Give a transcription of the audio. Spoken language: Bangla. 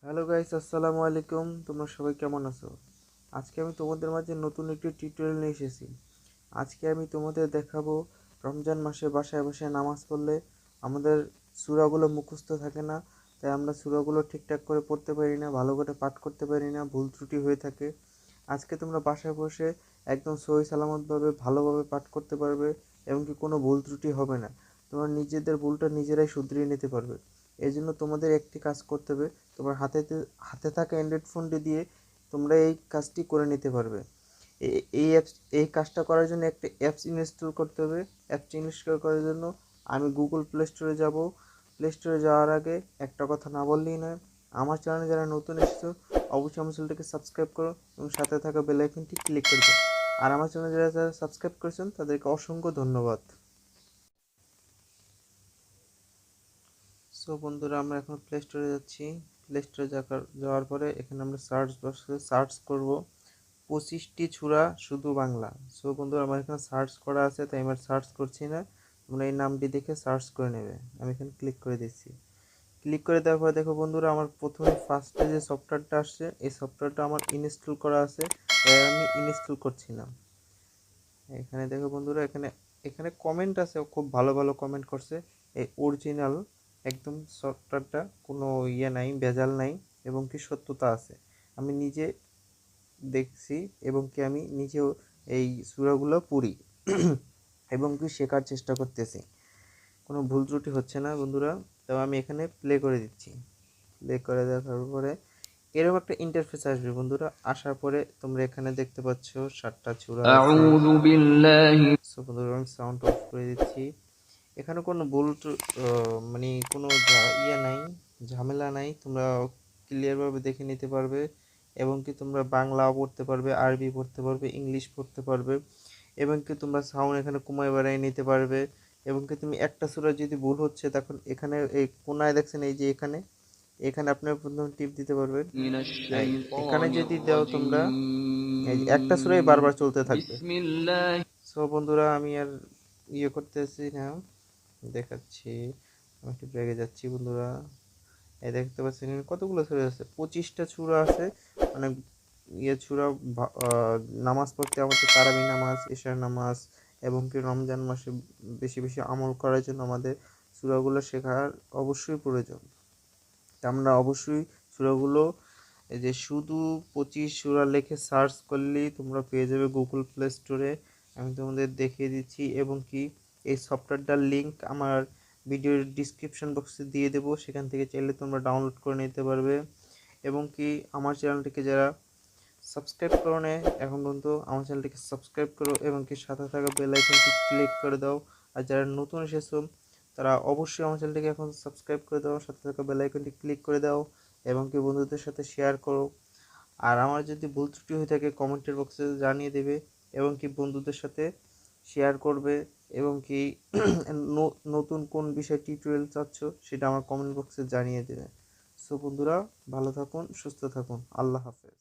হ্যালো গাইস, আসসালামু আলাইকুম। তোমরা সবাই কেমন আছো? আজকে আমি তোমাদের মাঝে নতুন একটি টিউটোরিয়াল নিয়ে এসেছি। আজকে আমি তোমাদের দেখাবো রমজান মাসে বাসায় বাসায় নামাজ পড়লে আমাদের সূরাগুলো মুখস্থ থাকে না, তাই আমরা সূরাগুলো ঠিকঠাক করে পড়তে পারি না, ভালো করে পাঠ করতে পারি না, ভুল ত্রুটি হয়ে থাকে। আজকে তোমরা বাসায় বসে একদম সহি সালামতভাবে ভালোভাবে পাঠ করতে পারবে এবং কি কোনো ভুল ত্রুটি হবে না। তোমরা নিজেদের ভুলটা নিজেরাই শুধরিয়ে নিতে পারবে। এই জন্য তোমাদের একটি কাজ করতে হবে। তোমার হাতে থাকা অ্যান্ড্রয়েড ফোনটি দিয়ে তোমরা এই কাজটি করে নিতে পারবে। এই কাজটা করার জন্য একটা অ্যাপস ইনস্টল করতে হবে। অ্যাপস ইনস্টল করার জন্য আমি গুগল প্লে স্টোরে যাব। প্লে স্টোরে যাওয়ার আগে একটা কথা না বললেই নয়, আমার চ্যানেলে যারা নতুন এসেছো অবশ্যই আমার চ্যানেলটিকে সাবস্ক্রাইব করো এবং সাথে থাকা বেল আইকনটি ক্লিক করে দাও। আর আমার চ্যানেলে যারা যারা সাবস্ক্রাইব করেছেন তাদেরকে অসংখ্য ধন্যবাদ। সো বন্ধুরা, আমরা এখন প্লে স্টোরে যাচ্ছি। প্লে স্টোরে যাওয়ার পরে এখানে আমরা সার্চ বক্সে সার্চ করব 25টি ছুরা শুধু বাংলা। সো বন্ধুরা, আমার এখানে সার্চ করা আছে তাই আমি সার্চ করছি না, তোমরা এই নামটি দেখে সার্চ করে নেবে। আমি এখানে ক্লিক করে দিচ্ছি। ক্লিক করে দেওয়ার পরে দেখো বন্ধুরা, আমার প্রথমে ফার্স্টে যে সফটওয়্যারটা আসছে এই সফটওয়্যারটা আমার ইনস্টল করা আছে, তাই আমি ইনস্টল করছি না। এখানে দেখো বন্ধুরা, এখানে এখানে কমেন্ট আছে, খুব ভালো ভালো কমেন্ট করছে। এই অরিজিনাল একদম সফটওয়্যারটা, কোনো নাই, ভেজাল নাই এবং কি সত্যতা আছে। আমি নিজে দেখছি এবং কি আমি নিজেও এই সূরাগুলো পড়ি এবং কি শেখার চেষ্টা করতেছি। কোনো ভুল ত্রুটি হচ্ছে না বন্ধুরা। তো আমি এখানে প্লে করে দিচ্ছি। প্লে করে দেওয়ার পরে এরকম একটা ইন্টারফেস আসবে বন্ধুরা। আসার পরে তোমরা এখানে দেখতে পাচ্ছ 7টা সূরা আছে। أعوذ بالله সো বন্ধুরা, আমি সাউন্ড অফ করে দিচ্ছি। এখানে কোনো মানে কোনো নাই, ঝামেলা নাই। তোমরা ক্লিয়ারভাবে দেখে নিতে পারবে এবং কি তোমরা বাংলাও পড়তে পারবে, আরবি পড়তে পারবে, ইংলিশ পড়তে পারবে এবং কি তোমরা সাউন্ড এখানে কমায় বাড়ায় নিতে পারবে। এবং কি তুমি একটা সূরা যদি ভুল হচ্ছে তখন এখানে এই কোনায় দেখছেন, এই যে এখানে এখানে আপনার প্রথম টিপ দিতে পারবেন। من এই এখানে الشيطان যদি দাও তোমরা, এই যে الرجيم একটা সূরাই বারবার চলতে থাকবে। بسم الله সো বন্ধুরা, আমি আর করতেছি না, দেখাচ্ছি। আমি একটু ব্যাগে যাচ্ছি বন্ধুরা। এই দেখতে পাচ্ছেন এখানে কতগুলো ছুরা আছে, 25টা ছুরা আছে। মানে ছুরা নামাজ পড়তে আমাদের তারাবি নামাজ, এশার নামাজ এবং কি রমজান মাসে বেশি বেশি আমল করার জন্য আমাদের সূরাগুলো শেখার অবশ্যই প্রয়োজন। তা আমরা অবশ্যই সূরাগুলো, এই যে শুধু 25 সূরা লিখে সার্চ করলেই তোমরা পেয়ে যাবে গুগল প্লে স্টোরে। আমি তোমাদের দেখিয়ে দিচ্ছি এবং কি এই সফটওয়্যারটার লিঙ্ক আমার ভিডিওর ডিসক্রিপশন বক্সে দিয়ে দেবো, সেখান থেকে চাইলে তোমরা ডাউনলোড করে নিতে পারবে। এবং কি আমার চ্যানেলটিকে যারা সাবস্ক্রাইব করো না এখন পর্যন্ত, আমার চ্যানেলটিকে সাবস্ক্রাইব করো এবং কি সাথে থাকা বেল আইকনটি ক্লিক করে দাও। আর যারা নতুন এসেছো তারা অবশ্যই আমার চ্যানেলটিকে এখন সাবস্ক্রাইব করে দাও, সাথে থাকা বেল আইকনটি ক্লিক করে দাও এবং কি বন্ধুদের সাথে শেয়ার করো। আর আমার যদি ভুল ত্রুটি হয়ে থাকে কমেন্টের বক্সে জানিয়ে দেবে এবং কি বন্ধুদের সাথে শেয়ার করবে এবং কি নতুন কোন বিষয়ে টিউটোরিয়াল চাচ্ছ সেটা আমার কমেন্ট বক্সে জানিয়ে দেবে। সো বন্ধুরা, ভালো থাকুন, সুস্থ থাকুন, আল্লাহ হাফেজ।